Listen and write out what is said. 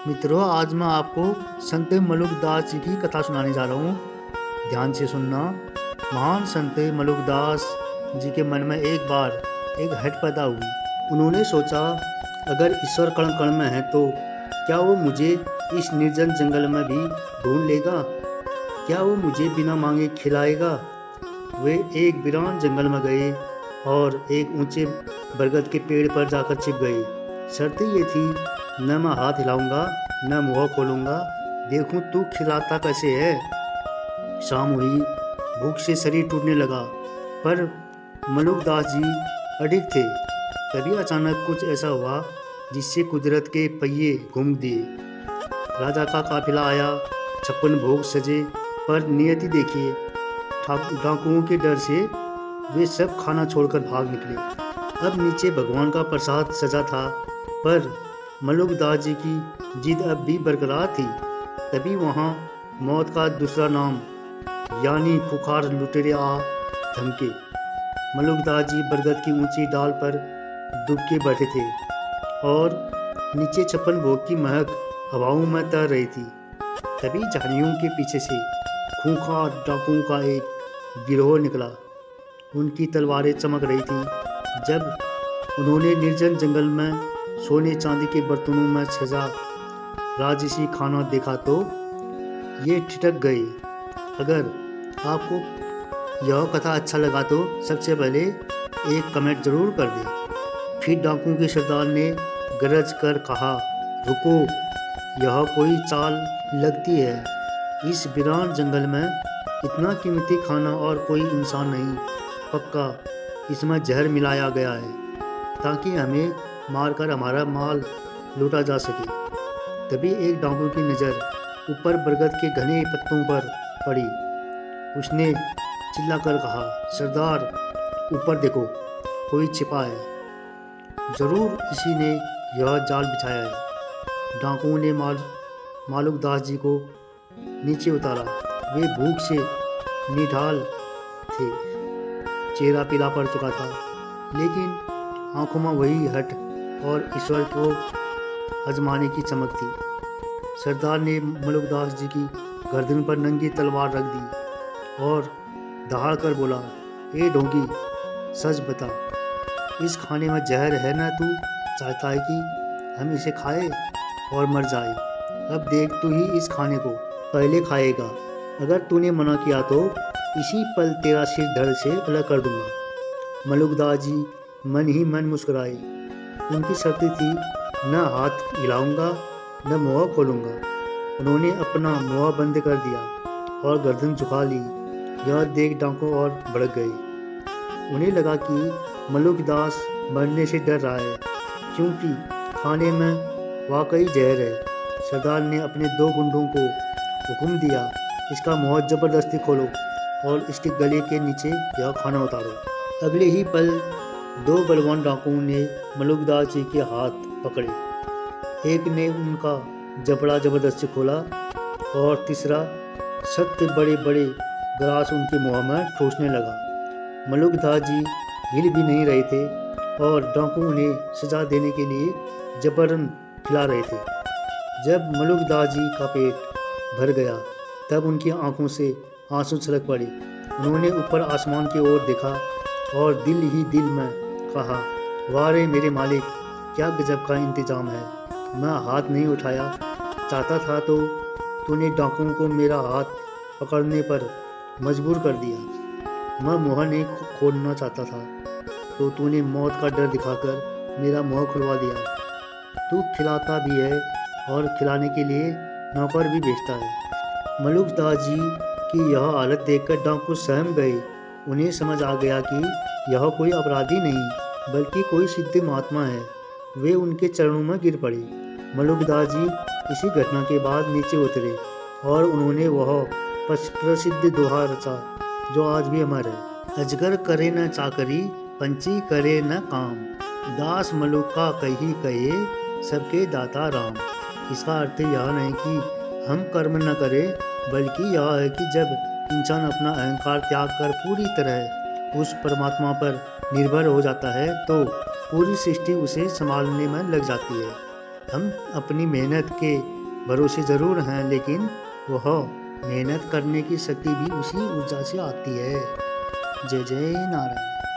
मित्रों, आज मैं आपको संत मलुकदास जी की कथा सुनाने जा रहा हूँ। ध्यान से सुनना। महान संत मलुकदास जी के मन में एक बार एक हट पैदा हुई। उन्होंने सोचा, अगर ईश्वर कण कण में है तो क्या वो मुझे इस निर्जन जंगल में भी ढूंढ लेगा? क्या वो मुझे बिना मांगे खिलाएगा? वे एक वीरान जंगल में गए और एक ऊंचे बरगद के पेड़ पर जाकर छिप गए। शर्त ये थी, न मैं हाथ हिलाऊंगा, न मुंह खोलूंगा, देखूं तू खिलाता कैसे है। शाम हुई, भूख से शरीर टूटने लगा, पर मलुकदास जी अडिग थे। तभी अचानक कुछ ऐसा हुआ जिससे कुदरत के पहिए घूम दिए। राजा का काफिला आया, 56 भोग सजे, पर नियति देखिए, डाकुओं के डर से वे सब खाना छोड़कर भाग निकले। अब नीचे भगवान का प्रसाद सजा था, पर मलुकदास जी की जिद अब भी बरकरार थी। तभी वहाँ मौत का दूसरा नाम यानी खुखार लुटेरे आ धमके। मलुकदास जी बरगद की ऊंची डाल पर दुबके बैठे थे और नीचे 56 भोग की महक हवाओं में तैर रही थी। तभी झाड़ियों के पीछे से खूंखार डाकुओं का एक गिरोह निकला। उनकी तलवारें चमक रही थी। जब उन्होंने निर्जन जंगल में सोने चांदी के बर्तनों में सजा राजसी खाना देखा तो ये ठिठक गए। अगर आपको यह कथा अच्छा लगा तो सबसे पहले एक कमेंट जरूर कर दें। फिर डाकुओं के सरदार ने गरज कर कहा, रुको, यह कोई चाल लगती है। इस वीरान जंगल में इतना कीमती खाना और कोई इंसान नहीं। पक्का इसमें जहर मिलाया गया है ताकि हमें मारकर हमारा माल लूटा जा सके। तभी एक डाकू की नज़र ऊपर बरगद के घने पत्तों पर पड़ी। उसने चिल्लाकर कहा, सरदार, ऊपर देखो, कोई छिपा है। जरूर इसी ने यह जाल बिछाया है। डाकुओं ने मलुकदास जी को नीचे उतारा। वे भूख से निढाल थे, चेहरा पीला पड़ चुका था, लेकिन आंखों में वही हट और ईश्वर को आजमाने की चमक थी। सरदार ने मलुकदास जी की गर्दन पर नंगी तलवार रख दी और दहाड़ कर बोला, ए ढोंगी, सच बता, इस खाने में जहर है ना? तू चाहता है कि हम इसे खाए और मर जाए? अब देख, तू ही इस खाने को पहले खाएगा। अगर तूने मना किया तो इसी पल तेरा सिर धड़ से अलग कर दूंगा। मलुकदास जी मन ही मन मुस्कुराए। उनकी शर्त थी, न हाथ हिलाऊंगा, न मुंह खोलूंगा। उन्होंने अपना मुंह बंद कर दिया और गर्दन झुका ली। यह देख डाकू और भड़क गए। उन्हें लगा कि मलुकदास मरने से डर रहा है, क्योंकि खाने में वाकई जहर है। सरदार ने अपने 2 गुंडों को हुक्म दिया, इसका मुंह जबरदस्ती खोलो और इसके गले के नीचे यह खाना उतारो। अगले ही पल 2 बलवान डाकुओं ने मलुकदास जी के हाथ पकड़े। एक ने उनका जबड़ा जबरदस्ती खोला और तीसरा 7 बड़े बड़े ग्रास उनके मुंह में ठूसने लगा। मलुकदास जी हिल भी नहीं रहे थे और डाकू उन्हें सजा देने के लिए जबरन खिला रहे थे। जब मलुकदास जी का पेट भर गया, तब उनकी आंखों से आंसू छलक पड़े। उन्होंने ऊपर आसमान की ओर देखा और दिल ही दिल में कहा, वाह रे मेरे मालिक, क्या गजब का इंतजाम है। मैं हाथ नहीं उठाया चाहता था तो तूने डाकुओं को मेरा हाथ पकड़ने पर मजबूर कर दिया। मैं मुँह नहीं खोलना चाहता था तो तूने मौत का डर दिखाकर मेरा मुँह खुलवा दिया। तू खिलाता भी है और खिलाने के लिए नौकर भी भेजता है। मलुकदास जी की यह हालत देखकर डाकू सहम गए। उन्हें समझ आ गया कि यह कोई अपराधी नहीं, बल्कि कोई सिद्ध महात्मा है। वे उनके चरणों में गिर पड़े। मलुकदास जी इसी घटना के बाद नीचे उतरे और उन्होंने वह प्रसिद्ध दोहा रचा जो आज भी अमर है। अजगर करे न चाकरी, पंछी करे न काम, दास मलुक का कही कहे, सबके दाता राम। इसका अर्थ यह नहीं कि हम कर्म न करें, बल्कि यह है कि जब इंसान अपना अहंकार त्याग कर पूरी तरह उस परमात्मा पर निर्भर हो जाता है तो पूरी सृष्टि उसे संभालने में लग जाती है। हम अपनी मेहनत के भरोसे ज़रूर हैं, लेकिन वह मेहनत करने की शक्ति भी उसी ऊर्जा से आती है। जय जय नारायण।